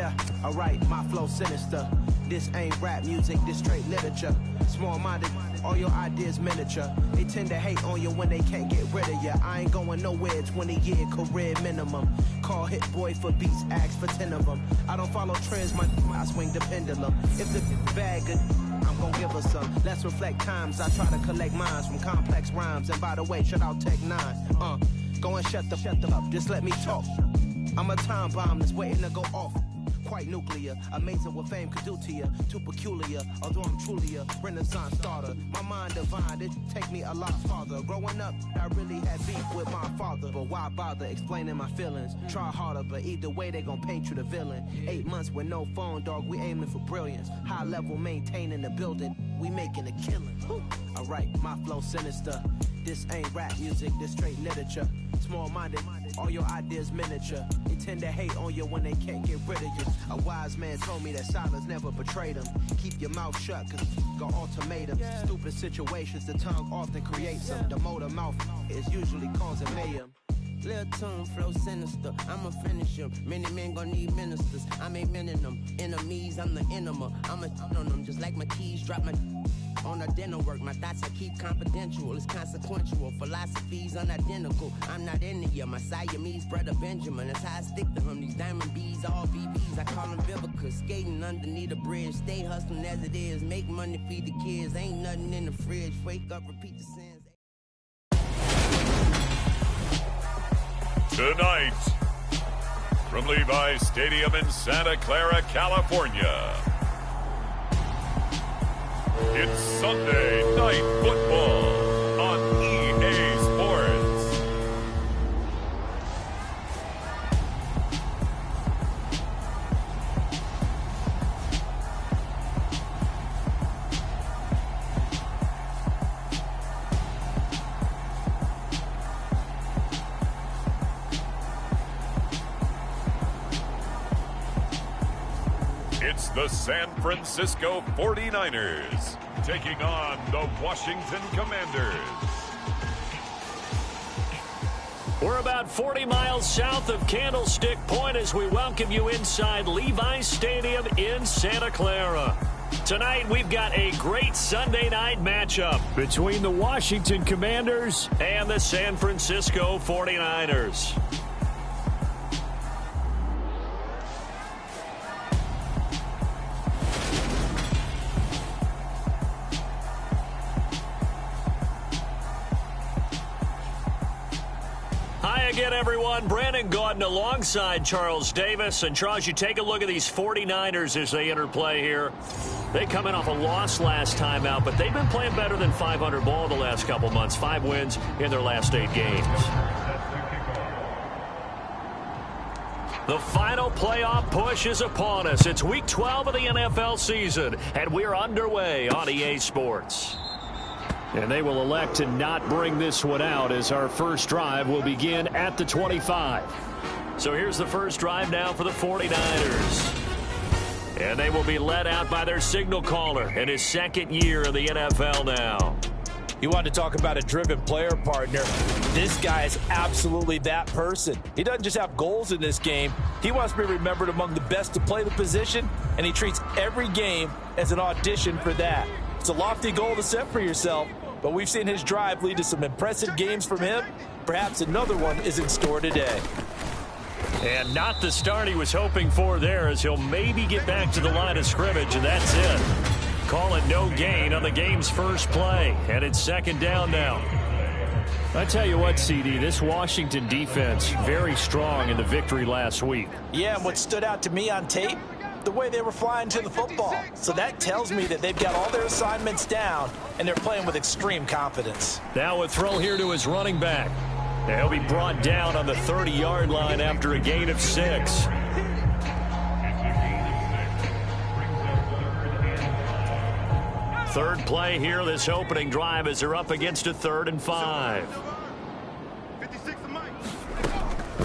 Yeah, alright, my flow sinister. This ain't rap music, this straight literature. Small-minded, all your ideas miniature. They tend to hate on you when they can't get rid of you. I ain't going nowhere, 20-year career minimum. Call Hit Boy for beats, ask for 10 of them. I don't follow trends, I swing the pendulum. If the bag good, I'm gon' give her some. Let's reflect times, I try to collect minds from complex rhymes. And by the way, shout out Tech 9. Go and shut the up, just let me talk. I'm a time bomb that's waiting to go off. Quite nuclear, amazing what fame could do to you. Too peculiar, although I'm truly a renaissance starter. My mind divine, it take me a lot farther. Growing up, I really had beef with my father. But why bother explaining my feelings? Try harder, but either way they gon' paint you the villain. 8 months with no phone, dog, we aiming for brilliance. High level maintaining the building, we making a killing. Alright, my flow sinister. This ain't rap music, this straight literature. Small-minded, all your ideas miniature. They tend to hate on you when they can't get rid of you. A wise man told me that silence never betrayed him. Keep your mouth shut, cause got ultimatums. Stupid situations, the tongue often creates them. The motor mouth is usually causing mayhem. Lil' tune, flow sinister, I'ma finish him. Many men gon' need ministers, I'm aiming them. Enemies, I'm the enema. I'ma on them, just like my keys, drop my on a dinner work. My thoughts I keep confidential, it's consequential. Philosophies unidentical, I'm not into you. My Siamese brother Benjamin, that's how I stick to him. These diamond bees, all BBs, I call them Vivica. Skating underneath a bridge, stay hustling as it is. Make money, feed the kids, ain't nothing in the fridge. Wake up, repeat the sins. Tonight, from Levi's Stadium in Santa Clara, California, it's Sunday Night Football on EA Sports. It's the San Francisco 49ers taking on the Washington Commanders. We're about 40 miles south of Candlestick Point as we welcome you inside Levi's Stadium in Santa Clara. Tonight, we've got a great Sunday night matchup between the Washington Commanders and the San Francisco 49ers. Again, everyone, Brandon Gaudin alongside Charles Davis. And Charles, you take a look at these 49ers as they enter play here. They come in off a loss last time out, but they've been playing better than 500 ball the last couple months. 5 wins in their last 8 games. The final playoff push is upon us. It's week 12 of the NFL season, and we're underway on EA Sports. And they will elect to not bring this one out as our first drive will begin at the 25. So here's the first drive now for the 49ers. And they will be led out by their signal caller in his second year in the NFL now. You want to talk about a driven player, partner. This guy is absolutely that person. He doesn't just have goals in this game. He wants to be remembered among the best to play the position, and he treats every game as an audition for that. It's a lofty goal to set for yourself, but we've seen his drive lead to some impressive games from him. Perhaps another one is in store today. And not the start he was hoping for there, as he'll maybe get back to the line of scrimmage, and that's it. Call it no gain on the game's first play, and it's second down now. I tell you what, CD, this Washington defense, very strong in the victory last week. Yeah, and what stood out to me on tape, the way they were flying to the football. So that tells me that they've got all their assignments down, and they're playing with extreme confidence. Now a throw here to his running back. He'll be brought down on the 30-yard line after a gain of 6. Third play here, this opening drive, as they're up against a 3rd and 5.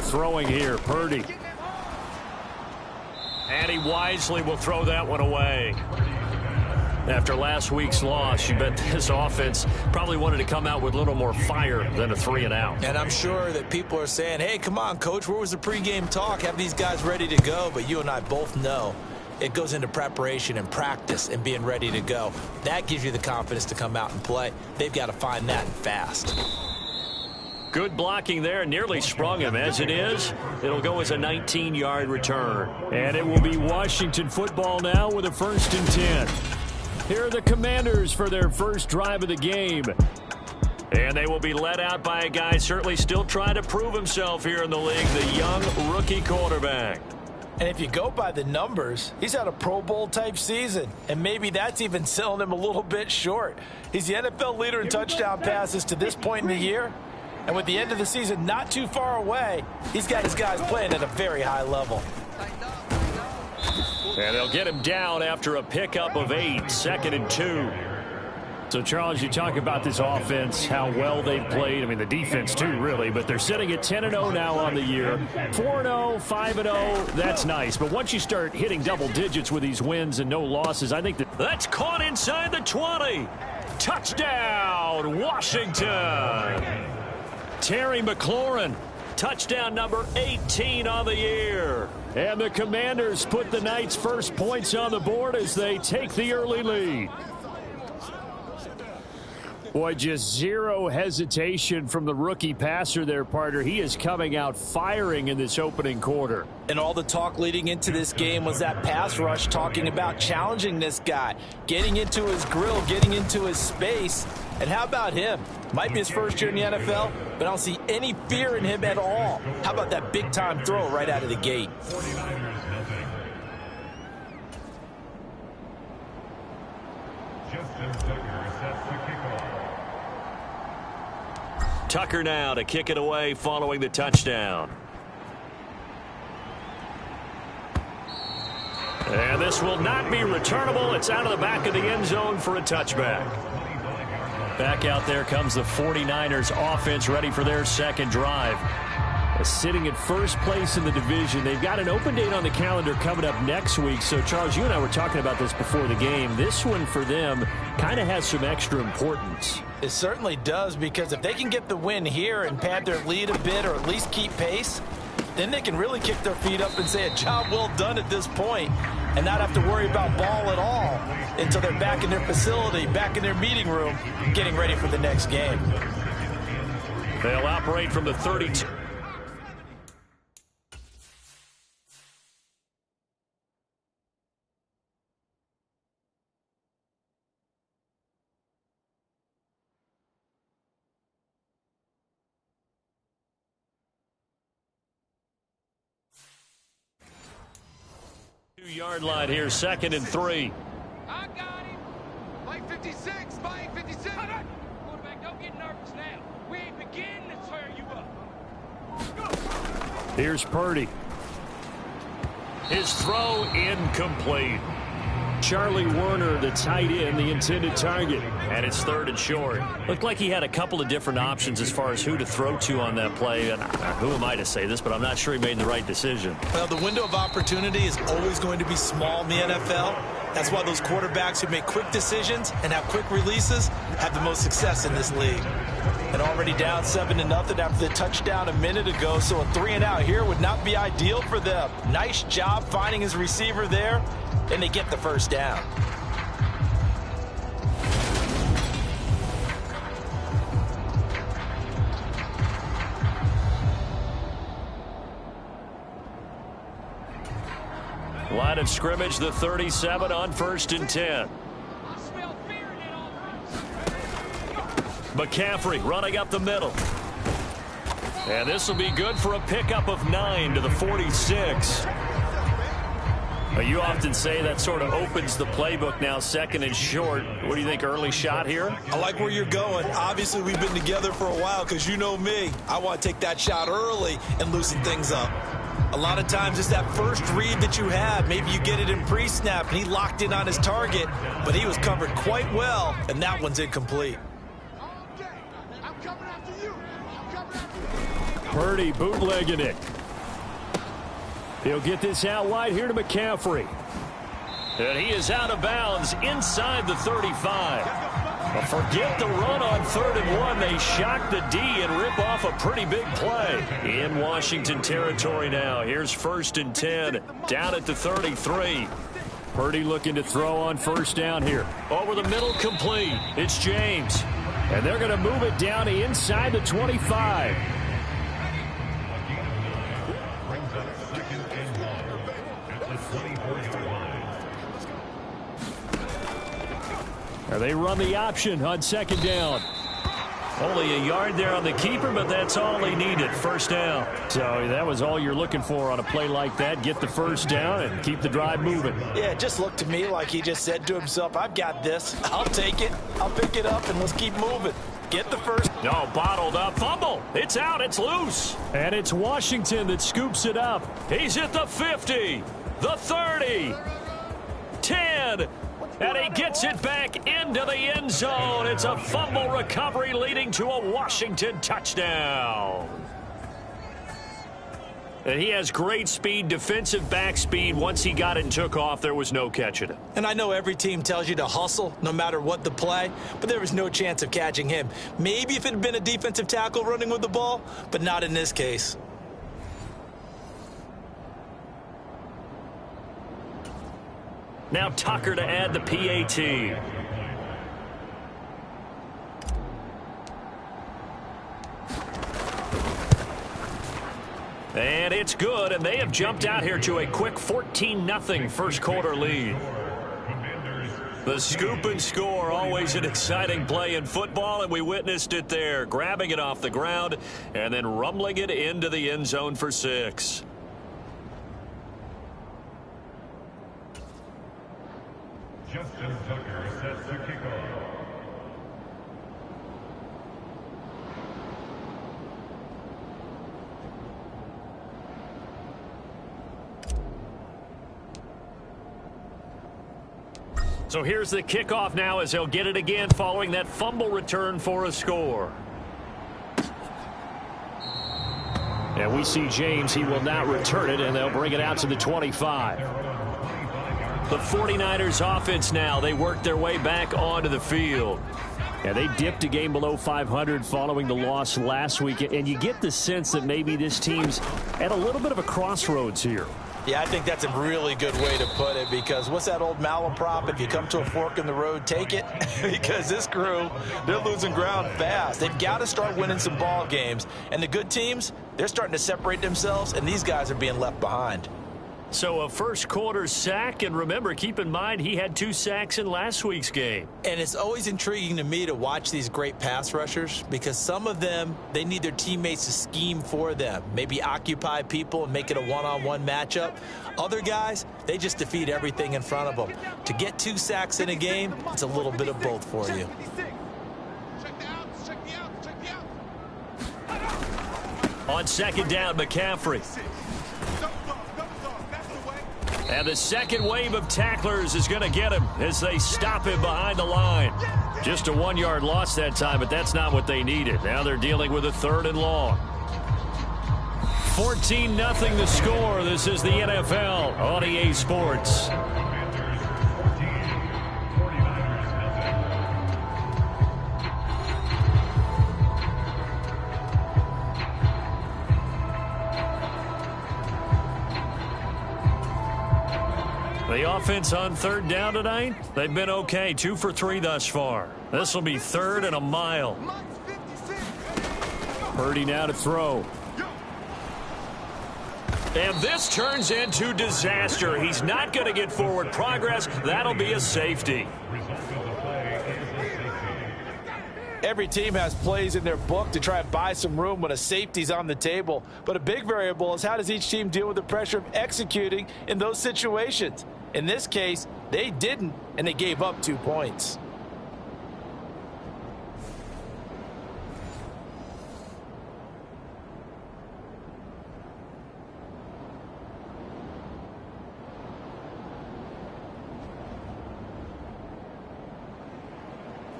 Throwing here, Purdy. And he wisely will throw that one away. After last week's loss, you bet this offense probably wanted to come out with a little more fire than a 3-and-out. And I'm sure that people are saying, hey, come on, Coach, where was the pregame talk? Have these guys ready to go? But you and I both know it goes into preparation and practice and being ready to go. That gives you the confidence to come out and play. They've got to find that fast. Good blocking there. Nearly sprung him. As it is, it'll go as a 19-yard return. And it will be Washington football now with a 1st and 10. Here are the Commanders for their first drive of the game. And they will be led out by a guy certainly still trying to prove himself here in the league, the young rookie quarterback. And if you go by the numbers, he's had a Pro Bowl type season, and maybe that's even selling him a little bit short. He's the NFL leader in touchdown passes to this point in the year, and with the end of the season not too far away, he's got his guys playing at a very high level. And they'll get him down after a pickup of 8, 2nd and 2. So, Charles, you talk about this offense, how well they've played. I mean, the defense, too, really. But they're sitting at 10-0 now on the year. 4-0, 5-0, that's nice. But once you start hitting double digits with these wins and no losses, I think that's caught inside the 20. Touchdown, Washington. Terry McLaurin, touchdown number 18 on the year. And the Commanders put the Knights' first points on the board as they take the early lead. Boy, just zero hesitation from the rookie passer there, partner. He is coming out firing in this opening quarter. And all the talk leading into this game was that pass rush, talking about challenging this guy, getting into his grill, getting into his space. And how about him? Might be his first year in the NFL, but I don't see any fear in him at all. How about that big-time throw right out of the gate? Tucker now to kick it away following the touchdown. And this will not be returnable. It's out of the back of the end zone for a touchback. Back out there comes the 49ers offense, ready for their second drive. Sitting at first place in the division. They've got an open date on the calendar coming up next week. So, Charles, you and I were talking about this before the game. This one for them kind of has some extra importance. It certainly does, because if they can get the win here and pad their lead a bit or at least keep pace, then they can really kick their feet up and say a job well done at this point and not have to worry about ball at all until they're back in their facility, back in their meeting room, getting ready for the next game. They'll operate from the 32. Yard line here, 2nd and 3. I got him. Mike 56, Mike 56. Quarterback, don't get nervous now. We ain't beginning to tear you up. Here's Purdy. His throw incomplete. Charlie Werner, the tight end, the intended target. And it's 3rd and short. Looked like he had a couple of different options as far as who to throw to on that play. And who am I to say this, but I'm not sure he made the right decision. Well, the window of opportunity is always going to be small in the NFL. That's why those quarterbacks who make quick decisions and have quick releases have the most success in this league. And already down 7-0 after the touchdown a minute ago, so a 3-and-out here would not be ideal for them. Nice job finding his receiver there, and they get the first down. Line of scrimmage, the 37 on 1st and 10. McCaffrey running up the middle. And this will be good for a pickup of 9 to the 46. You often say that sort of opens the playbook now, 2nd and short. What do you think, early shot here? I like where you're going. Obviously, we've been together for a while because you know me. I want to take that shot early and loosen things up. A lot of times it's that first read that you have. Maybe you get it in pre-snap and he locked in on his target, but he was covered quite well, and that one's incomplete. Purdy bootlegging it. He'll get this out wide here to McCaffrey. And he is out of bounds inside the 35. But forget the run on 3rd and 1. They shock the D and rip off a pretty big play. In Washington territory now. Here's 1st and 10 down at the 33. Purdy looking to throw on 1st down here. Over the middle, complete. It's James. And they're going to move it down to inside the 25. They run the option on 2nd down. Only a yard there on the keeper, but that's all he needed. 1st down. So that was all you're looking for on a play like that. Get the 1st down and keep the drive moving. Yeah, it just looked to me like he just said to himself, I've got this. I'll take it. I'll pick it up, and let's keep moving. Get the 1st. No, bottled up. Fumble. It's out. It's loose. And it's Washington that scoops it up. He's at the 50, the 30, 10. And he gets it back into the end zone. It's a fumble recovery leading to a Washington touchdown. And he has great speed, defensive back speed. Once he got it and took off, there was no catching it. And I know every team tells you to hustle no matter what the play, but there was no chance of catching him. Maybe if it had been a defensive tackle running with the ball, but not in this case. Now Tucker to add the PAT. And it's good, and they have jumped out here to a quick 14-0 first quarter lead. The scoop and score, always an exciting play in football, and we witnessed it there, grabbing it off the ground and then rumbling it into the end zone for 6. Justin Tucker sets the kickoff. So here's the kickoff now as they'll get it again following that fumble return for a score. And we see James. He will not return it, and they'll bring it out to the 25. The 49ers offense now, they work their way back onto the field. And they dipped a game below 500 following the loss last week. And you get the sense that maybe this team's at a little bit of a crossroads here. Yeah, I think that's a really good way to put it, because what's that old malaprop? If you come to a fork in the road, take it. Because this crew, they're losing ground fast. They've got to start winning some ball games. And the good teams, they're starting to separate themselves, and these guys are being left behind. So a first quarter sack, and remember, keep in mind he had 2 sacks in last week's game. And it's always intriguing to me to watch these great pass rushers, because some of them, they need their teammates to scheme for them, maybe occupy people and make it a one-on-one matchup. Other guys, they just defeat everything in front of them. To get 2 sacks in a game, it's a little bit of both for you. On 2nd down, McCaffrey. And the second wave of tacklers is going to get him as they stop him behind the line. Just a 1-yard loss that time, but that's not what they needed. Now they're dealing with a 3rd and long. 14-0 the score. This is the NFL on EA Sports. The offense on 3rd down tonight, they've been okay. 2 for 3 thus far. This will be 3rd and a mile. Purdy now to throw. And this turns into disaster. He's not going to get forward progress. That'll be a safety. Every team has plays in their book to try and buy some room when a safety's on the table. But a big variable is how does each team deal with the pressure of executing in those situations. In this case, they didn't, and they gave up 2 points.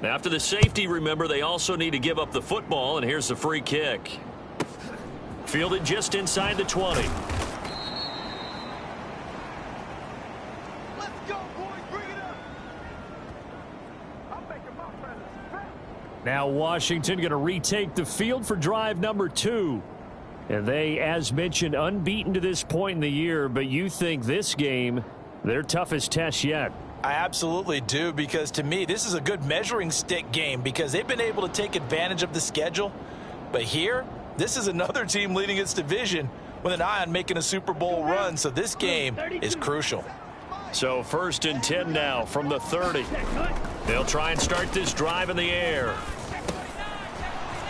After the safety, remember, they also need to give up the football, and here's the free kick. Fielded just inside the 20. Let's go, boys. Now Washington going to retake the field for drive number 2. And they, as mentioned, unbeaten to this point in the year. But you think this game, their toughest test yet? I absolutely do, because to me, this is a good measuring stick game because they've been able to take advantage of the schedule. But here, this is another team leading its division with an eye on making a Super Bowl run. So this game is crucial. So 1st and 10 now from the 30. They'll try and start this drive in the air.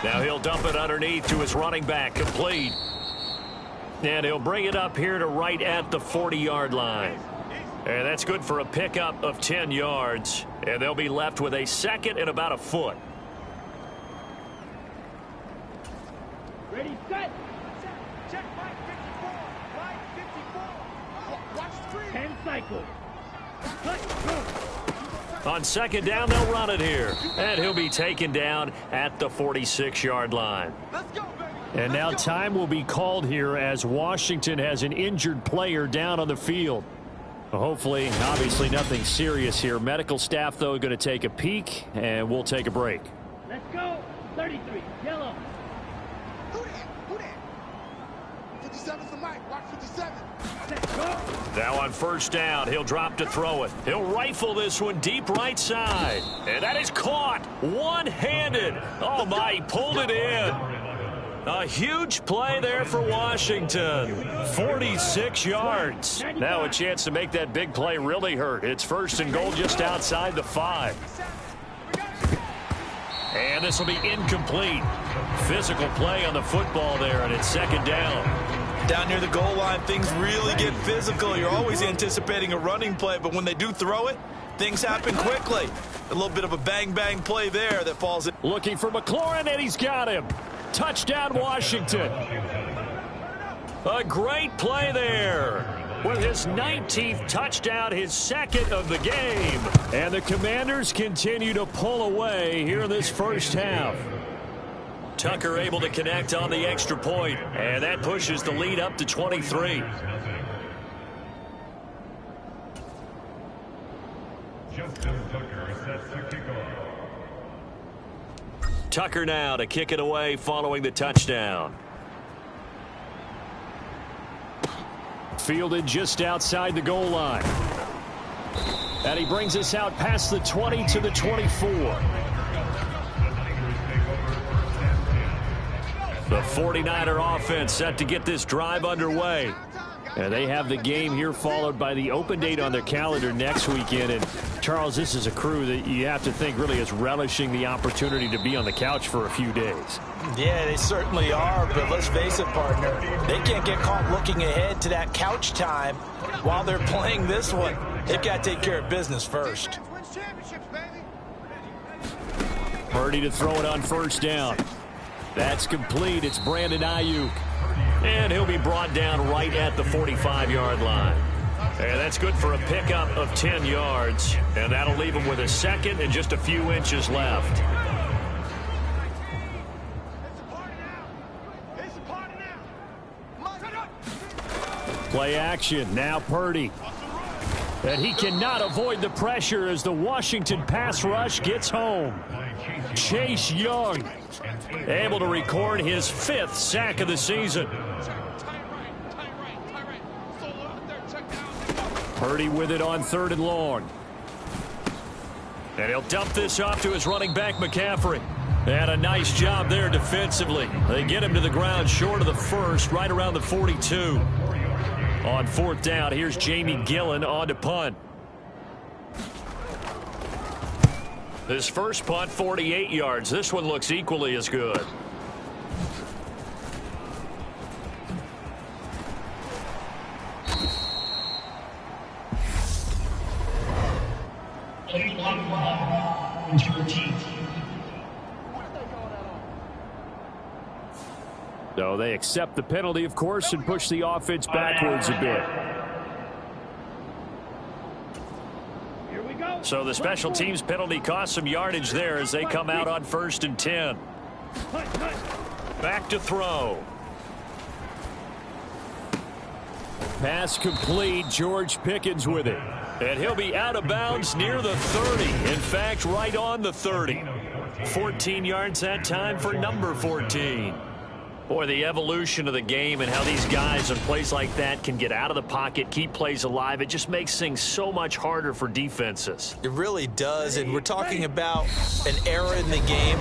Now he'll dump it underneath to his running back, complete. And he'll bring it up here to right at the 40-yard line. And that's good for a pickup of 10 yards. And they'll be left with a 2nd and about a foot. Ready, set. Check line 54. Line 54. Watch screen. 10 cycles. On 2nd down, they'll run it here. And he'll be taken down at the 46-yard line. Let's go, baby. And now time will be called here as Washington has an injured player down on the field. Hopefully, obviously nothing serious here. Medical staff, though, going to take a peek, and we'll take a break. Let's go. 33. Yellow. Who that? 57's the mic. Watch 57. Let's go. Now on 1st down, he'll drop to throw it. He'll rifle this one deep right side. And that is caught one-handed. Oh, my, he pulled it in. A huge play there for Washington. 46 yards. Now a chance to make that big play really hurt. It's 1st and goal just outside the 5. And this will be incomplete. Physical play on the football there, and it's 2nd down. Down near the goal line, things really get physical. You're always anticipating a running play, but when they do throw it, things happen quickly. A little bit of a bang-bang play there that falls in. Looking for McLaurin, and he's got him. Touchdown, Washington. A great play there. With his 19th touchdown, his 2nd of the game. And the Commanders continue to pull away here in this 1st half. Tucker able to connect on the extra point, and that pushes the lead up to 23. Tucker now to kick it away following the touchdown. Fielded just outside the goal line. And he brings us out past the 20 to the 24. The 49er offense set to get this drive underway. And they have the game here followed by the open date on their calendar next weekend. And, Charles, this is a crew that you have to think really is relishing the opportunity to be on the couch for a few days. Yeah, they certainly are, but let's face it, partner. They can't get caught looking ahead to that couch time while they're playing this one. They've got to take care of business first. Purdy to throw it on 1st down. That's complete. It's Brandon Ayuk. And he'll be brought down right at the 45-yard line. And that's good for a pickup of 10 yards. And that'll leave him with a 2nd and just a few inches left. Play action. Now Purdy. And he cannot avoid the pressure as the Washington pass rush gets home. Chase Young able to record his 5th sack of the season. Purdy with it on 3rd and long. And he'll dump this off to his running back, McCaffrey. And a nice job there defensively. They get him to the ground short of the 1st, right around the 42. On 4th down, here's Jamie Gillen on to punt. His first punt, 48 yards. This one looks equally as good. So they accept the penalty, of course, and push the offense backwards a bit. Here we go. So the special teams penalty cost some yardage there as they come out on 1st and 10. Back to throw. Pass complete. George Pickens with it. And he'll be out of bounds near the 30. In fact, right on the 30. 14 yards that time for number 14. Boy, the evolution of the game and how these guys on plays like that can get out of the pocket, keep plays alive, it just makes things so much harder for defenses. It really does, and we're talking about an era in the game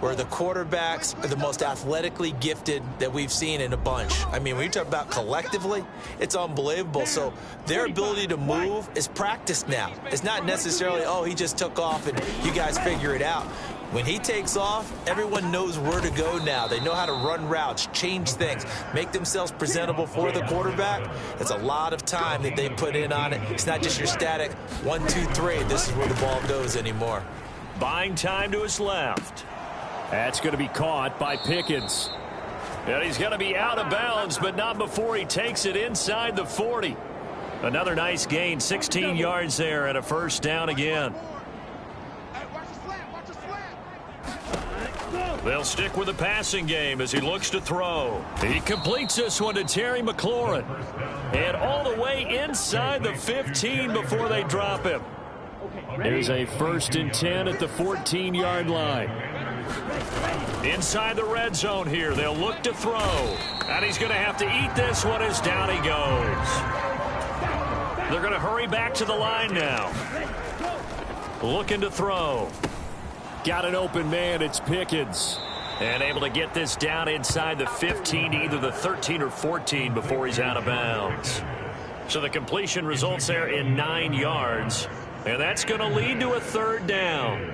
where the quarterbacks are the most athletically gifted that we've seen in a bunch. I mean, when you talk about collectively, it's unbelievable. So their ability to move is practiced now. It's not necessarily, oh, he just took off and you guys figure it out. When he takes off, everyone knows where to go now. They know how to run routes, change things, make themselves presentable for the quarterback. It's a lot of time that they put in on it. It's not just your static 1, 2, 3. This is where the ball goes anymore. Buying time to his left. That's going to be caught by Pickens. And he's going to be out of bounds, but not before he takes it inside the 40. Another nice gain, 16 yards there, and a first down again. They'll stick with the passing game as he looks to throw. He completes this one to Terry McLaurin. And all the way inside the 15 before they drop him. There's a 1st and 10 at the 14-yard line. Inside the red zone here, they'll look to throw. And he's going to have to eat this one as down he goes. They're going to hurry back to the line now. Looking to throw. Got an open man, it's Pickens. And able to get this down inside the 15 to either the 13 or 14 before he's out of bounds. So the completion results there in 9 yards. And that's going to lead to a 3rd down.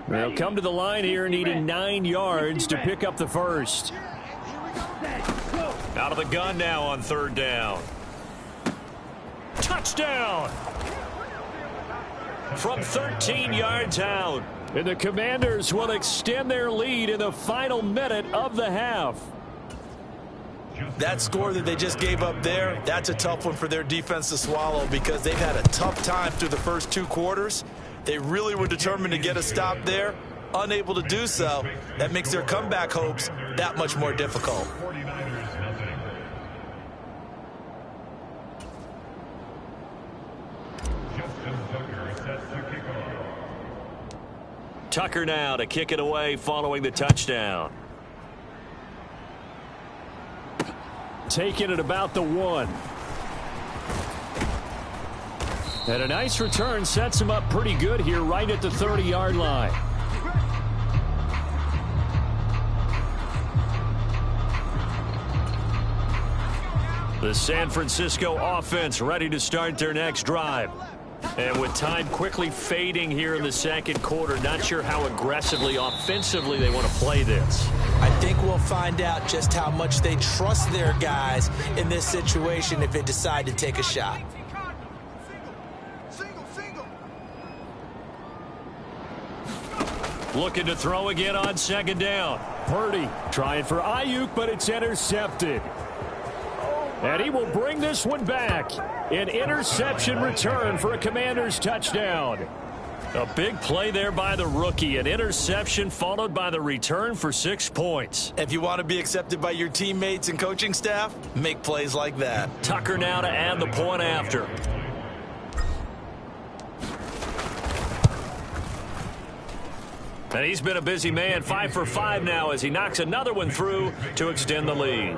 They'll come to the line here needing 9 yards to pick up the first. Out of the gun now on 3rd down. Touchdown! From 13 yards out. And the Commanders will extend their lead in the final minute of the half. That score that they just gave up there, that's a tough one for their defense to swallow because they've had a tough time through the first 2 quarters. They really were determined to get a stop there, unable to do so. That makes their comeback hopes that much more difficult. Tucker now to kick it away following the touchdown. Taking it about the 1. And a nice return sets him up pretty good here right at the 30-yard line. The San Francisco offense ready to start their next drive. And with time quickly fading here in the 2nd quarter, not sure how aggressively, offensively they want to play this. I think we'll find out just how much they trust their guys in this situation if they decide to take a shot. Looking to throw again on 2nd down. Purdy trying for Ayuk, but it's intercepted. And he will bring this one back. An interception return for a Commanders touchdown. A big play there by the rookie. An interception followed by the return for 6 points. If you want to be accepted by your teammates and coaching staff, make plays like that. Tucker now to add the point after. And he's been a busy man, 5 for 5 now as he knocks another one through to extend the lead.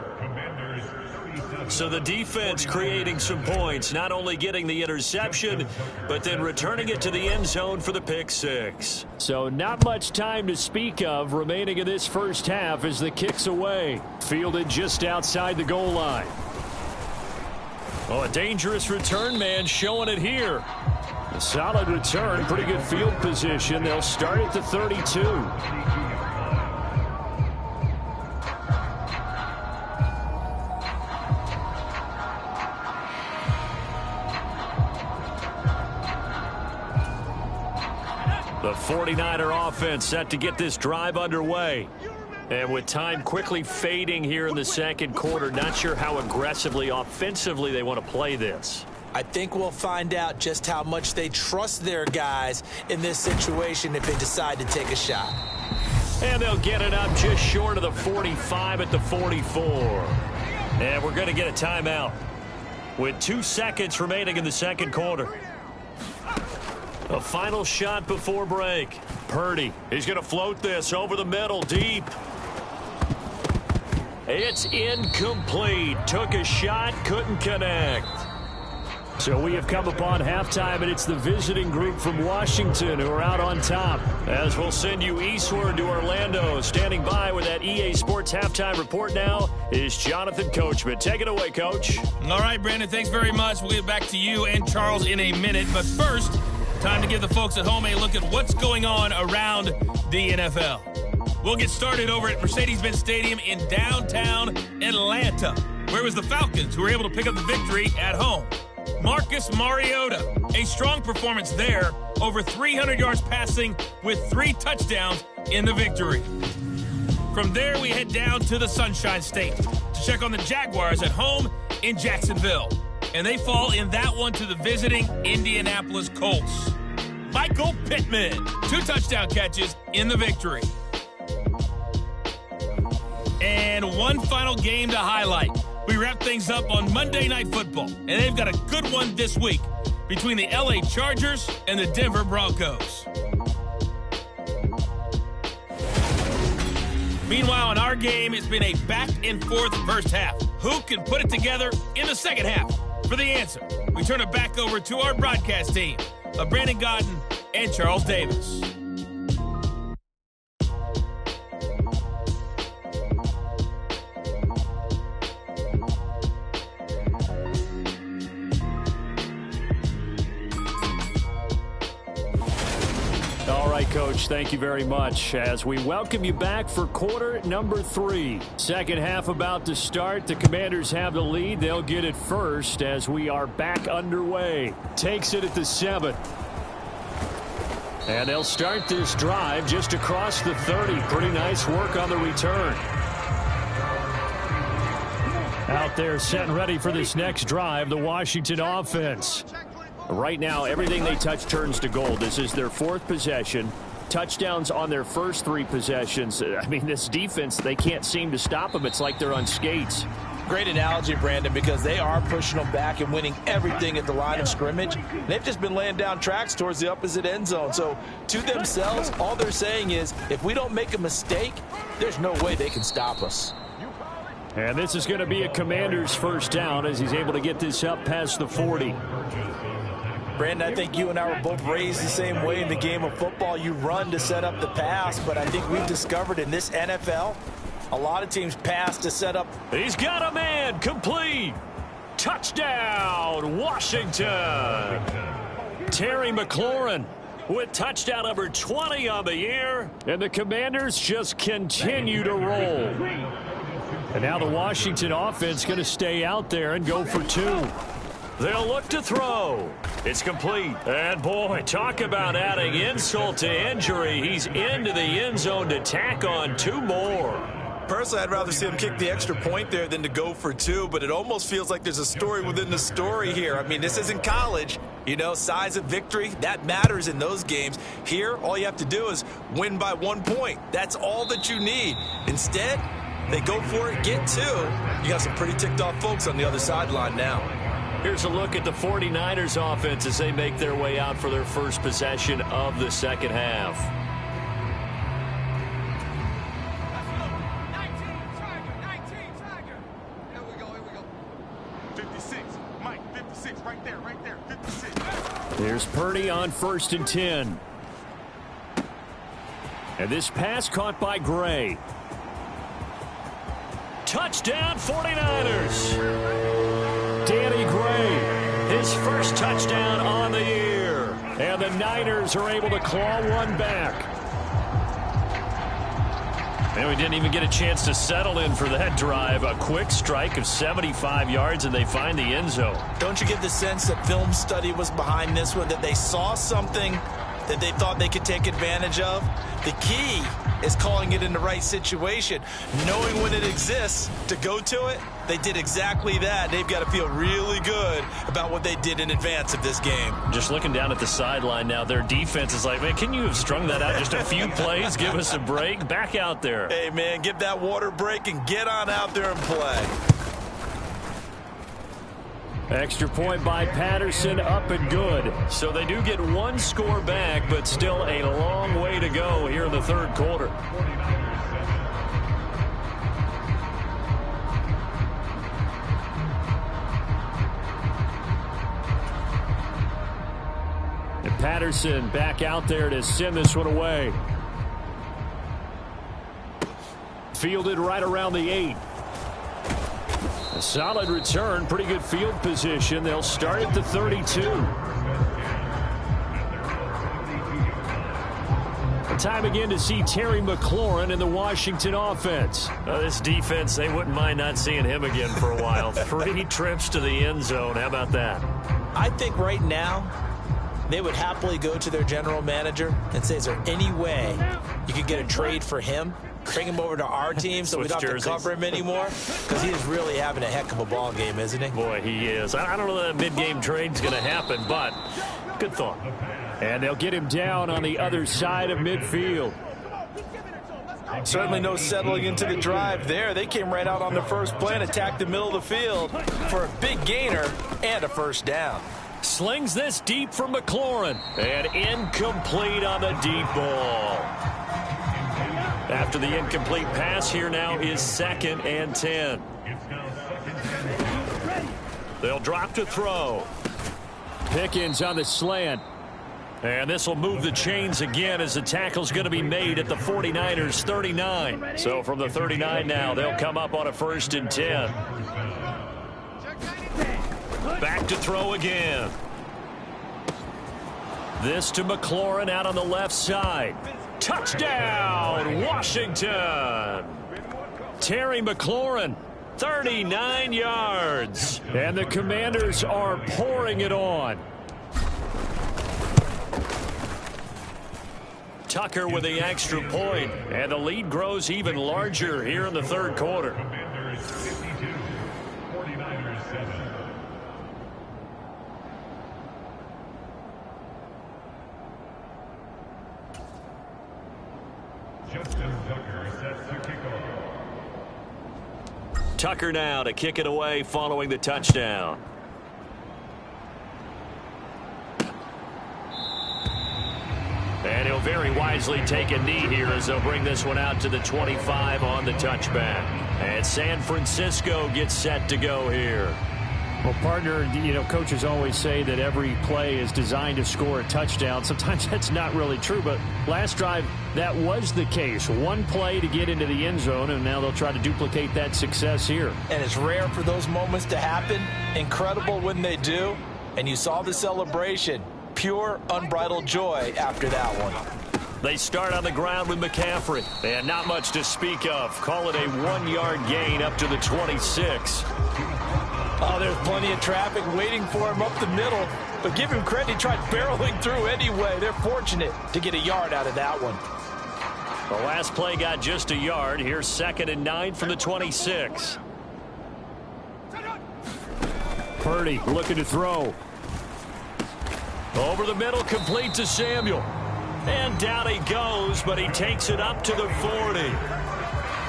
So the defense creating some points, not only getting the interception, but then returning it to the end zone for the pick 6. So not much time to speak of remaining in this first half as the kick's away. Fielded just outside the goal line. Oh, a dangerous return man showing it here. A solid return, pretty good field position. They'll start at the 32. The 49er offense set to get this drive underway. And with time quickly fading here in the 2nd quarter, not sure how aggressively, offensively they want to play this. I think we'll find out just how much they trust their guys in this situation if they decide to take a shot. And they'll get it up just short of the 45 at the 44. And we're going to get a timeout. with 2 seconds remaining in the second quarter. A final shot before break. Purdy, he's going to float this over the middle, deep. It's incomplete. Took a shot, couldn't connect. So we have come upon halftime, and it's the visiting group from Washington who are out on top. As we'll send you eastward to Orlando. Standing by with that EA Sports halftime report now is Jonathan Coachman. Take it away, Coach. All right, Brandon, thanks very much. We'll get back to you and Charles in a minute. But first, time to give the folks at home a look at what's going on around the NFL. We'll get started over at Mercedes-Benz Stadium in downtown Atlanta, where it was the Falcons who were able to pick up the victory at home. Marcus Mariota, a strong performance there, over 300 yards passing with 3 touchdowns in the victory. From there, we head down to the Sunshine State to check on the Jaguars at home in Jacksonville. And they fall in that one to the visiting Indianapolis Colts. Michael Pittman, 2 touchdown catches in the victory. And one final game to highlight. We wrap things up on Monday Night Football, and they've got a good one this week between the LA Chargers and the Denver Broncos. Meanwhile, in our game, it's been a back-and-forth first half. Who can put it together in the second half? For the answer, we turn it back over to our broadcast team of Brandon Godden and Charles Davis. Coach, thank you very much as we welcome you back for quarter number 3. Second half about to start. The Commanders have the lead. They'll get it first as we are back underway. Takes it at the 7. And they'll start this drive just across the 30. Pretty nice work on the return. Out there set and ready for this next drive, the Washington offense. Right now, everything they touch turns to gold. This is their 4th possession. Touchdowns on their first 3 possessions. I mean, this defense, they can't seem to stop them. It's like they're on skates. Great analogy, Brandon, because they are pushing them back and winning everything at the line of scrimmage. They've just been laying down tracks towards the opposite end zone. So, to themselves, all they're saying is, if we don't make a mistake, there's no way they can stop us. And this is going to be a Commander's first down as he's able to get this up past the 40. Brandon, I think you and I were both raised the same way in the game of football. You run to set up the pass, but I think we've discovered in this NFL, a lot of teams pass to set up. He's got a man, complete. Touchdown, Washington. Terry McLaurin with touchdown number 20 on the year, and the Commanders just continue to roll. And now the Washington offense going to stay out there and go for 2. They'll look to throw. It's complete. And, boy, talk about adding insult to injury. He's into the end zone to tack on 2 more. Personally, I'd rather see him kick the extra point there than to go for 2, but it almost feels like there's a story within the story here. I mean, this isn't college. You know, size of victory, that matters in those games. Here, all you have to do is win by 1 point. That's all that you need. Instead, they go for it, get 2. You got some pretty ticked off folks on the other sideline now. Here's a look at the 49ers offense as they make their way out for their first possession of the second half. 19, Tiger. Here we go. 56, Mike, 56, right there, 56. There's Purdy on 1st and 10. And this pass caught by Gray. Touchdown 49ers. Danny Gray, his first touchdown on the year. And the Niners are able to claw one back. And we didn't even get a chance to settle in for that drive. A quick strike of 75 yards, and they find the end zone. Don't you get the sense that film study was behind this one, that they saw something that they thought they could take advantage of? The key is calling it in the right situation, knowing when it exists to go to it. They did exactly that. They've got to feel really good about what they did in advance of this game. Just looking down at the sideline now, their defense is like, man, can you have strung that out just a few plays? Give us a break. Back out there. Hey, man, give that water break and get on out there and play. Extra point by Patterson, up and good. So they do get one score back, but still a long way to go here in the third quarter. And Patterson back out there to send this one away. Fielded right around the 8. A solid return, pretty good field position. They'll start at the 32. Time again to see Terry McLaurin in the Washington offense. This defense, they wouldn't mind not seeing him again for a while. 3 trips to the end zone. How about that? I think right now they would happily go to their general manager and say, is there any way you could get a trade for him? Bring him over to our team so we don't have to cover him anymore, because he is really having a heck of a ball game, isn't he? Boy, he is. I don't know that mid-game trade's going to happen, but good thought. And they'll get him down on the other side of midfield. Certainly no settling into the drive there. They came right out on the first play and attacked the middle of the field for a big gainer and a first down. Slings this deep for McLaurin, and incomplete on the deep ball. After the incomplete pass, here now is 2nd and 10. They'll drop to throw. Pickens on the slant. And this will move the chains again as the tackle's going to be made at the 49ers 39. So from the 39 now, they'll come up on a 1st and 10. Back to throw again. This to McLaurin out on the left side. Touchdown, Washington. Terry McLaurin, 39 yards. And the Commanders are pouring it on. Tucker with the extra point, and the lead grows even larger here in the third quarter. Tucker now to kick it away following the touchdown. And he'll very wisely take a knee here as they'll bring this one out to the 25 on the touchback. And San Francisco gets set to go here. Well, partner, you know, coaches always say that every play is designed to score a touchdown. Sometimes that's not really true, but last drive, that was the case. One play to get into the end zone, and now they'll try to duplicate that success here. And it's rare for those moments to happen. Incredible when they do. And you saw the celebration. Pure, unbridled joy after that one. They start on the ground with McCaffrey. And not much to speak of. Call it a 1-yard gain up to the 26. Oh, there's plenty of traffic waiting for him up the middle. But give him credit, he tried barreling through anyway. They're fortunate to get a yard out of that one. The last play got just a yard. Here's 2nd and 9 from the 26. Purdy looking to throw. Over the middle, complete to Samuel. And down he goes, but he takes it up to the 40.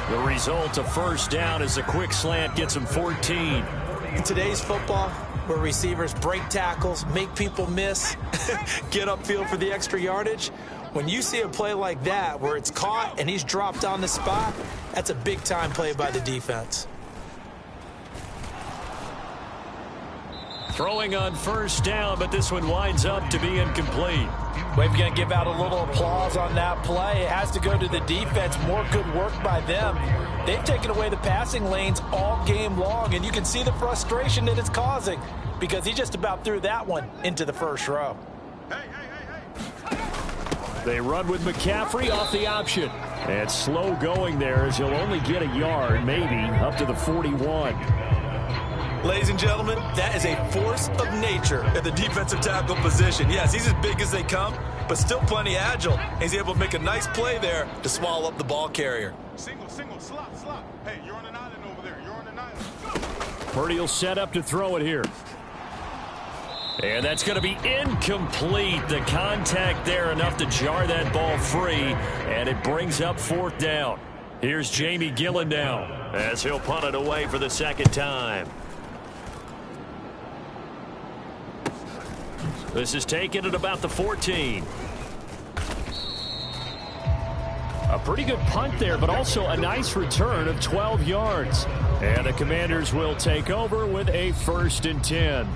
The result, a first down as the quick slant gets him 14. In today's football, where receivers break tackles, make people miss, get upfield for the extra yardage, when you see a play like that where it's caught and he's dropped on the spot, that's a big-time play by the defense. Throwing on first down, but this one winds up to be incomplete. We're going to give out a little applause on that play. It has to go to the defense. More good work by them. They've taken away the passing lanes all game long, and you can see the frustration that it's causing because he just about threw that one into the first row. They run with McCaffrey off the option. And slow going there as he'll only get a yard, maybe, up to the 41. Ladies and gentlemen, that is a force of nature at the defensive tackle position. Yes, he's as big as they come, but still plenty agile. He's able to make a nice play there to swallow up the ball carrier. Single, slot. Hey, you're on an island over there. You're on an island. Purdy will set up to throw it here. And that's going to be incomplete. The contact there enough to jar that ball free, and it brings up 4th down. Here's Jamie Gillen now as he'll punt it away for the 2nd time. This is taken at about the 14. A pretty good punt there, but also a nice return of 12 yards. And the Commanders will take over with a 1st and 10.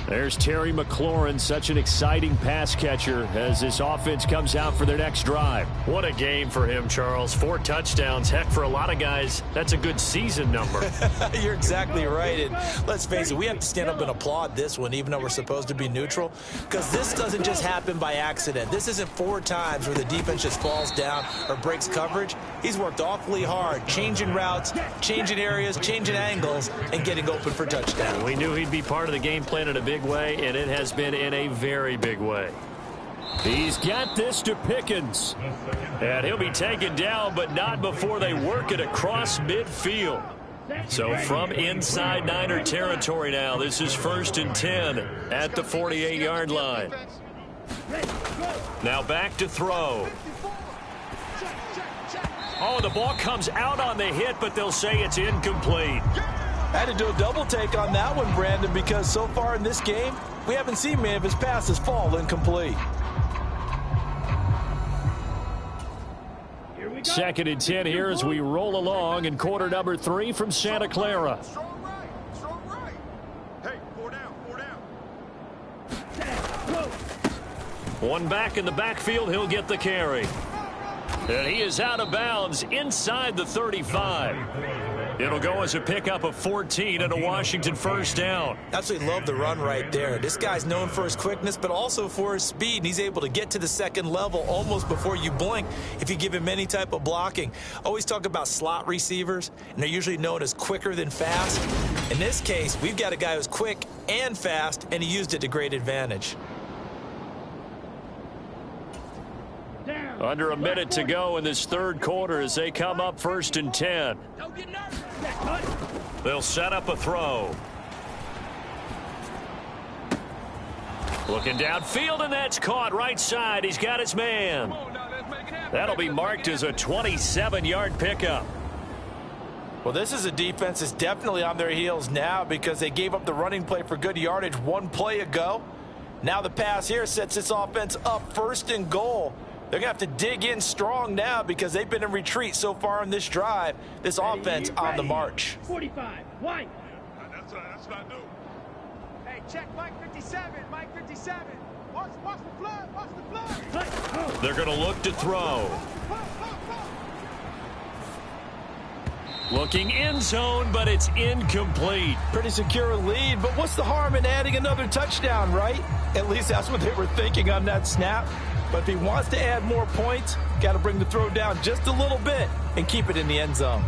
There's Terry McLaurin, such an exciting pass catcher as this offense comes out for their next drive. What a game for him, Charles. 4 touchdowns. Heck, for a lot of guys, that's a good season number. You're exactly right. And let's face it, we have to stand up and applaud this one, even though we're supposed to be neutral, because this doesn't just happen by accident. This isn't 4 times where the defense just falls down or breaks coverage. He's worked awfully hard, changing routes, changing areas, changing angles, and getting open for touchdown. We knew he'd be part of the game plan in a big way, and it has been in a very big way. He's got this to Pickens. And he'll be taken down, but not before they work it across midfield. So from inside Niner territory now, this is 1st and 10 at the 48-yard line. Now back to throw. Oh, the ball comes out on the hit, but they'll say it's incomplete. I had to do a double take on that one, Brandon, because so far in this game, we haven't seen many of his passes fall incomplete. 2nd and 10 here as we roll along in quarter number 3 from Santa Clara. Strong right. Hey, 4 down. One back in the backfield, he'll get the carry. And he is out of bounds inside the 35. It'll go as a pickup of 14 and a Washington 1st down. Absolutely love the run right there. This guy's known for his quickness, but also for his speed. And he's able to get to the 2nd level almost before you blink if you give him any type of blocking. Always talk about slot receivers, and they're usually known as quicker than fast. In this case, we've got a guy who's quick and fast, and he used it to great advantage. Under a minute to go in this 3rd quarter as they come up 1st and 10. They'll set up a throw. Looking downfield, and that's caught right side. He's got his man. That'll be marked as a 27-yard pickup. Well, this is a defense that's definitely on their heels now because they gave up the running play for good yardage 1 play ago. Now the pass here sets this offense up 1st and goal. They're going to have to dig in strong now because they've been in retreat so far in this drive. This offense on the march. 45, wide. That's what I do. Hey, check Mike 57, Mike 57. Watch the flood. They're going to look to throw. Looking end zone, but it's incomplete. Pretty secure lead, but what's the harm in adding another touchdown, right? At least that's what they were thinking on that snap. But if he wants to add more points, got to bring the throw down just a little bit and keep it in the end zone.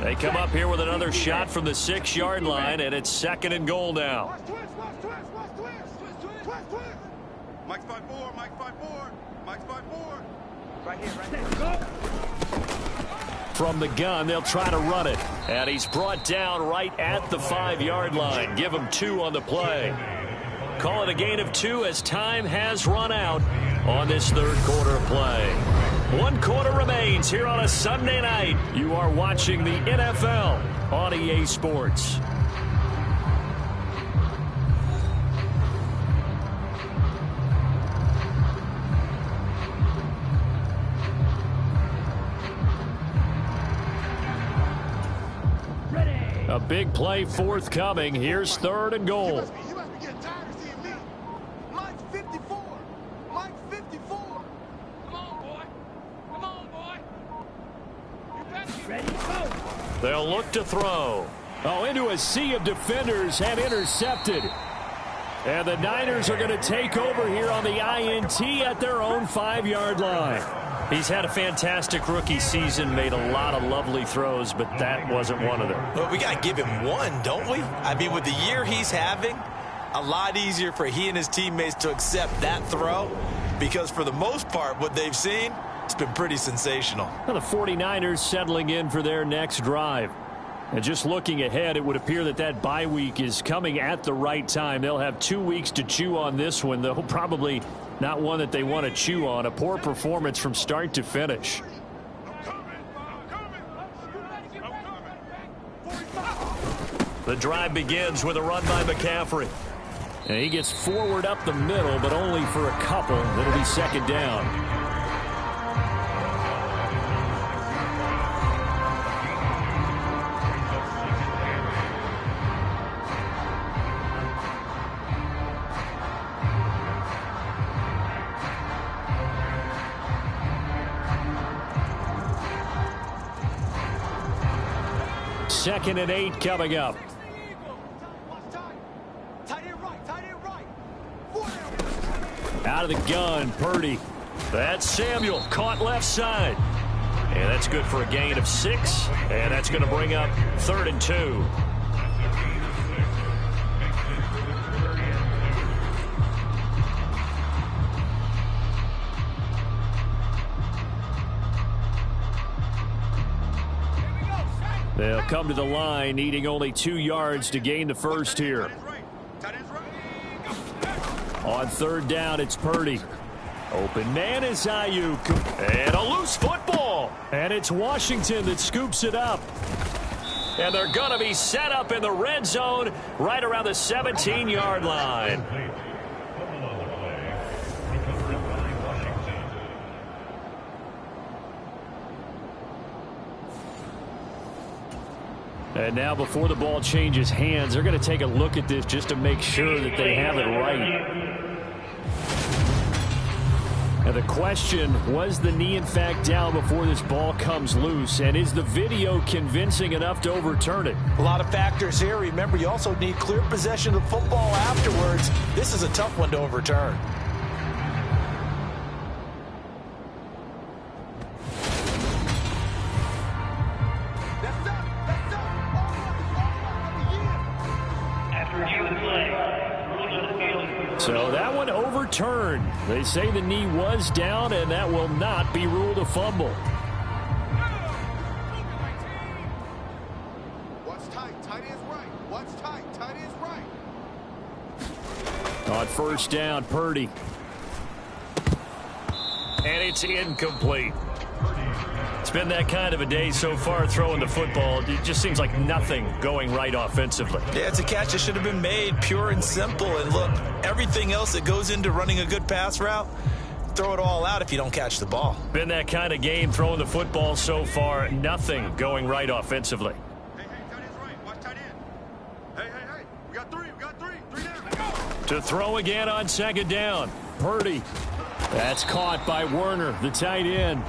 They come up here with another shot from the 6-yard line, and it's 2nd and goal now. Mike's 5-4, Mike's 5-4, Mike's 5-4. Right here. From the gun, they'll try to run it. And he's brought down right at the 5-yard line. Give him 2 on the play. Call it a gain of 2 as time has run out on this 3rd quarter of play. 1 quarter remains here on a Sunday night. You are watching the NFL on EA Sports. A big play forthcoming. Here's 3rd and goal. You must be getting tired of seeing me. Mike's 54. Mike's 54. Come on, boy. You better be ready to go. They'll look to throw. Oh, into a sea of defenders and intercepted. And the Niners are going to take over here on the INT at their own 5-yard line. He's had a fantastic rookie season, made a lot of lovely throws, but that wasn't one of them. Well, we got to give him one, don't we? I mean, with the year he's having, a lot easier for he and his teammates to accept that throw because for the most part, what they've seen, it's been pretty sensational. Well, the 49ers settling in for their next drive. And just looking ahead, it would appear that that bye week is coming at the right time. They'll have 2 weeks to chew on this one, though probably not one that they want to chew on. A poor performance from start to finish. The drive begins with a run by McCaffrey. And he gets forward up the middle, but only for a couple. It'll be second down. Second and 8 coming up. Out of the gun, Purdy. That's Samuel, caught left side. And that's good for a gain of 6. And that's going to bring up 3rd and 2. They'll come to the line, needing only 2 yards to gain the first here. On 3rd down, it's Purdy. Open man is Ayuk. And a loose football. And it's Washington that scoops it up. And they're going to be set up in the red zone right around the 17-yard line. And now before the ball changes hands, they're going to take a look at this just to make sure that they have it right. And the question, was the knee in fact down before this ball comes loose? And is the video convincing enough to overturn it? A lot of factors here. Remember, you also need clear possession of the football afterwards. This is a tough one to overturn. So that one overturned. They say the knee was down, and that will not be ruled a fumble. What's tight? Tight is right. What's tight? Tight is right. On 1st down, Purdy. And it's incomplete. It's been that kind of a day so far throwing the football. It just seems like nothing going right offensively. Yeah, it's a catch that should have been made, pure and simple. And look, everything else that goes into running a good pass route, throw it all out if you don't catch the ball. Been that kind of game throwing the football so far. Nothing going right offensively. Hey, tight end's right. Watch tight end. Hey. We got three. Three down. To throw again on 2nd down. Purdy. That's caught by Werner, the tight end.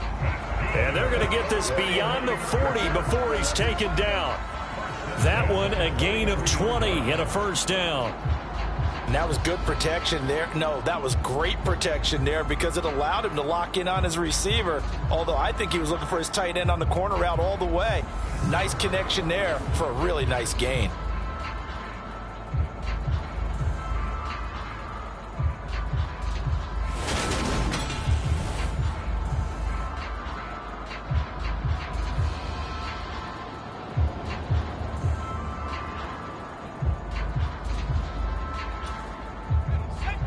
And they're going to get this beyond the 40 before he's taken down. That one a gain of 20 and a 1st down. And that was good protection there. No, that was great protection there because it allowed him to lock in on his receiver. Although I think he was looking for his tight end on the corner route all the way. Nice connection there for a really nice gain.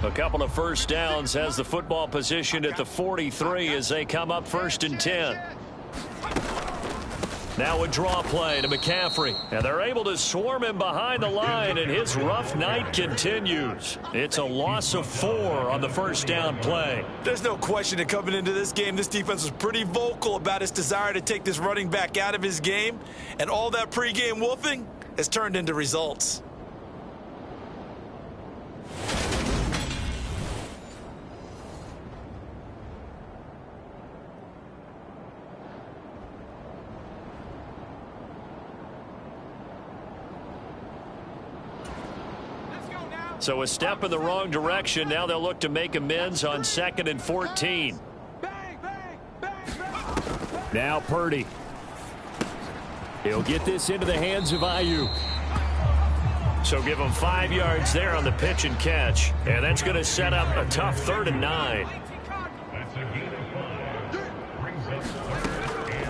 A couple of 1st downs, has the football position at the 43 as they come up 1st and 10. Now a draw play to McCaffrey. And they're able to swarm him behind the line, and his rough night continues. It's a loss of 4 on the 1st down play. There's no question that coming into this game, this defense was pretty vocal about its desire to take this running back out of his game. And all that pregame wolfing has turned into results. So a step in the wrong direction. Now they'll look to make amends on 2nd and 14. Now Purdy. He'll get this into the hands of Ayuk. So give him 5 yards there on the pitch and catch. And that's going to set up a tough 3rd and 9.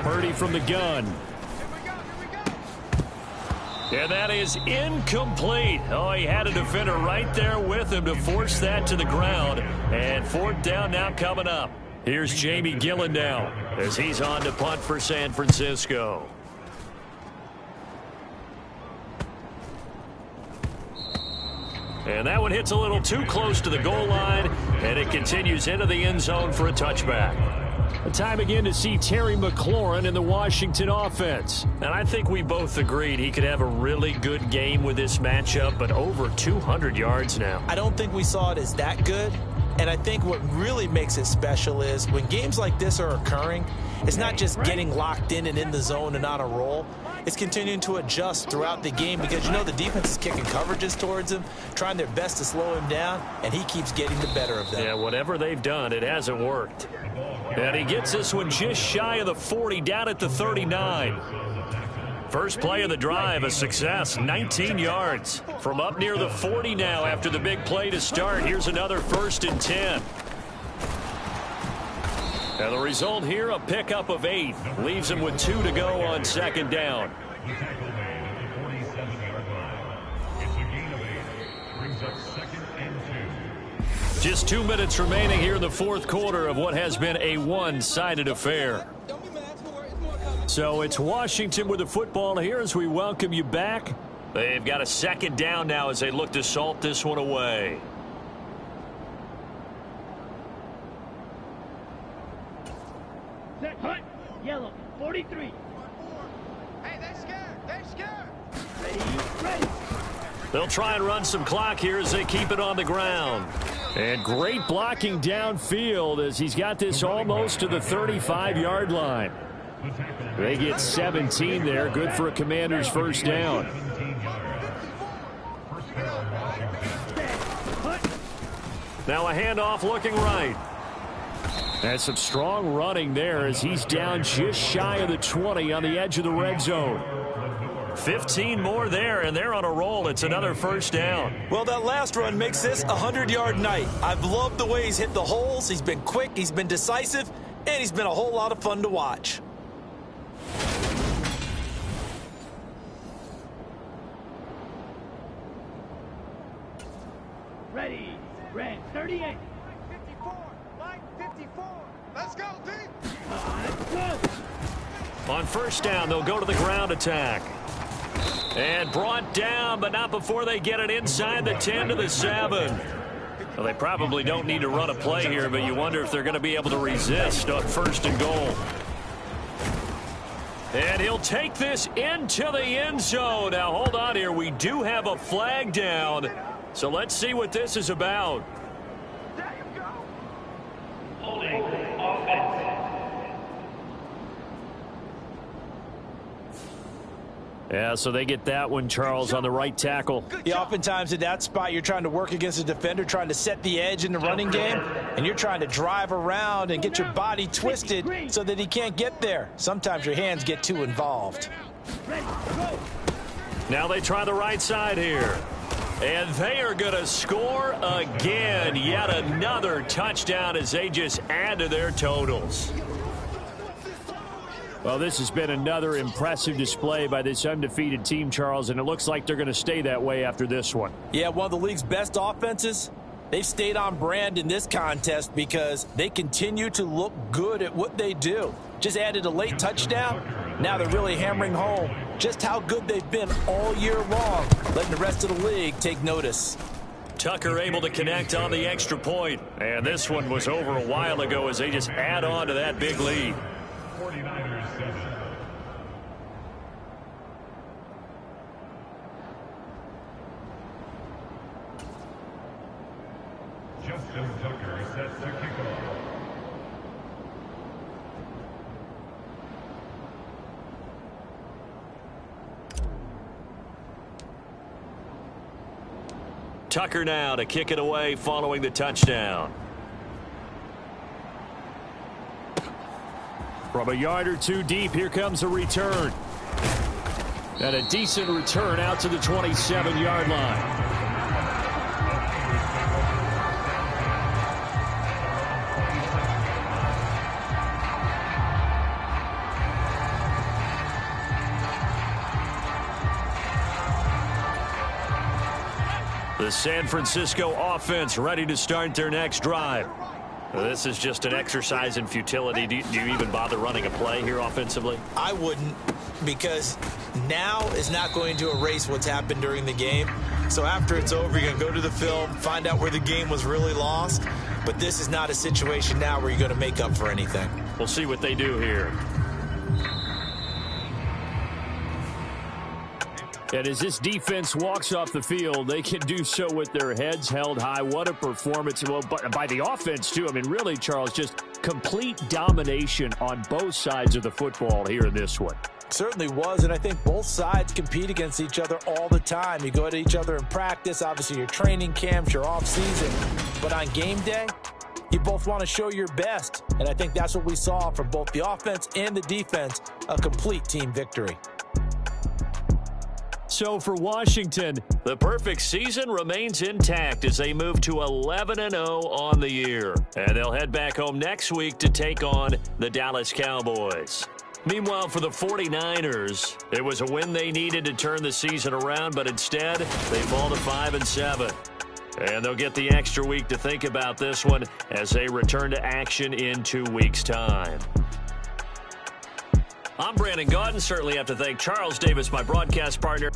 Purdy from the gun. And that is incomplete. Oh, he had a defender right there with him to force that to the ground. And 4th down now coming up. Here's Jamie Gillen now as he's on to punt for San Francisco. And that one hits a little too close to the goal line, and it continues into the end zone for a touchback. The time again to see Terry McLaurin in the Washington offense. And I think we both agreed he could have a really good game with this matchup, but over 200 yards now. I don't think we saw it as that good. And I think what really makes it special is when games like this are occurring, it's not just getting locked in and in the zone and on a roll. It's continuing to adjust throughout the game because, you know, the defense is kicking coverages towards him, trying their best to slow him down, and he keeps getting the better of them. Yeah, whatever they've done, it hasn't worked. And he gets this one just shy of the 40, down at the 39. First play of the drive, a success, 19 yards. From up near the 40 now after the big play to start. Here's another 1st and 10. And the result here, a pickup of 8. Leaves him with 2 to go on 2nd down. Just 2 minutes remaining here in the 4th quarter of what has been a one-sided affair. So it's Washington with the football here as we welcome you back. They've got a 2nd down now as they look to salt this one away. Set, hut, yellow, 43. Hey, they're scared. They're scared. Ready. They'll try and run some clock here as they keep it on the ground. And great blocking downfield as he's got this almost to the 35-yard line. They get 17 there. Good for a Commander's 1st down. Now a handoff looking right. And some strong running there as he's down just shy of the 20 on the edge of the red zone. 15 more there, and they're on a roll. It's another 1st down. Well, that last run makes this a 100-yard night. I've loved the way he's hit the holes. He's been quick, he's been decisive, and he's been a whole lot of fun to watch. Ready. Red, 38. Line 54. Line 54. Let's go, D. Let's go. On 1st down, they'll go to the ground attack. And brought down, but not before they get it inside the 10 to the 7. Well, they probably don't need to run a play here, but you wonder if they're going to be able to resist on 1st and goal. And he'll take this into the end zone. Now, hold on here. We do have a flag down, so let's see what this is about. There you go. Holding offense. Yeah, so they get that one, Charles, on the right tackle. Yeah, oftentimes in that spot, you're trying to work against a defender, trying to set the edge in the running game, and you're trying to drive around and get your body twisted so that he can't get there. Sometimes your hands get too involved. Now they try the right side here. And they are going to score again. Yet another touchdown as they just add to their totals. Well, this has been another impressive display by this undefeated team, Charles, and it looks like they're going to stay that way after this one. Yeah, one of the league's best offenses. They've stayed on brand in this contest because they continue to look good at what they do. Just added a late touchdown. Now they're really hammering home just how good they've been all year long, letting the rest of the league take notice. Tucker able to connect on the extra point. And this one was over a while ago as they just add on to that big lead. 49ers 7. Justin Tucker sets the kickoff. Tucker now to kick it away following the touchdown. From a yard or two deep, here comes a return. And a decent return out to the 27-yard line. The San Francisco offense ready to start their next drive. This is just an exercise in futility. Do you even bother running a play here offensively? I wouldn't, because now is not going to erase what's happened during the game. So after it's over, you're going to go to the film, find out where the game was really lost. But this is not a situation now where you're going to make up for anything. We'll see what they do here. And as this defense walks off the field, they can do so with their heads held high. What a performance. Well, by the offense, too. I mean, really, Charles, just complete domination on both sides of the football here in this one. Certainly was, and I think both sides compete against each other all the time. You go at each other in practice, obviously your training camps, your off-season. But on game day, you both want to show your best. And I think that's what we saw from both the offense and the defense, a complete team victory. So for Washington, the perfect season remains intact as they move to 11-0 on the year. And they'll head back home next week to take on the Dallas Cowboys. Meanwhile, for the 49ers, it was a win they needed to turn the season around, but instead, they fall to 5-7. And they'll get the extra week to think about this one as they return to action in 2 weeks' time. I'm Brandon Gaudin. Certainly have to thank Charles Davis, my broadcast partner.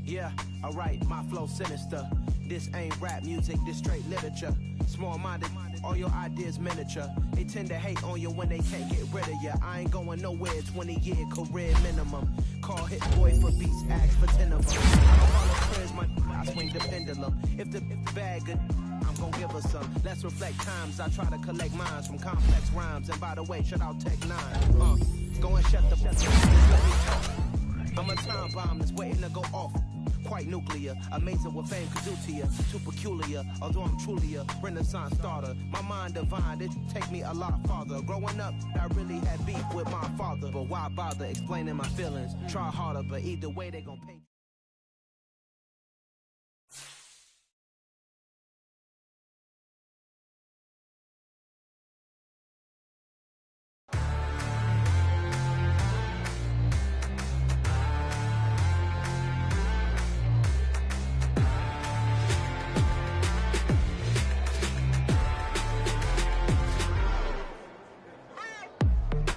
Yeah, alright, my flow sinister. This ain't rap music, this straight literature. Small-minded, all your ideas miniature. They tend to hate on you when they can't get rid of you. I ain't going nowhere, 20-year career minimum. Call hit boy for beats, ask for 10 of them. I swing the pendulum. If the bag good, I'm gonna give her some. Let's reflect times, I try to collect minds from complex rhymes. And by the way, shout out Tech 9. Go and shut the let me talk. I'm a time bomb that's waiting to go off. Quite nuclear, amazing what fame could do to you. Too peculiar, although I'm truly a renaissance starter. My mind divine, it take me a lot farther. Growing up, I really had beef with my father. But why bother explaining my feelings? Try harder, but either way they gon' pay.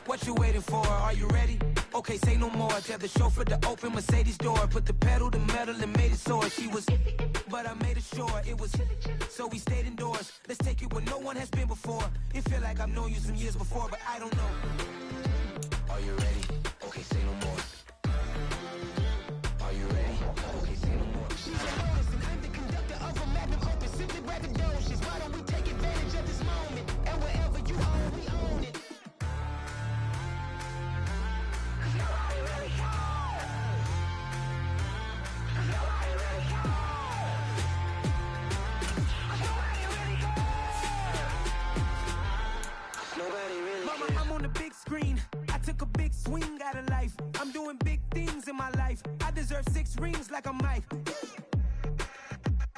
What you waiting for? Are you ready? Okay, say no more. Tell the chauffeur to open Mercedes door. Put the pedal to metal and made it soar. She was, but I made it sure it was. So we stayed indoors. Let's take it where no one has been before. It feel like I've known you some years before, but I don't know. Are you ready? Okay, say no more. Are you ready? Okay, say no more. She's a host and I'm the conductor of a Madden NFL. Simply braggadocious. Why don't we take advantage of this moment? And wherever you are, we own it. Mama, I'm on the big screen. I took a big swing out of life. I'm doing big things in my life. I deserve 6 rings like I'm Mike.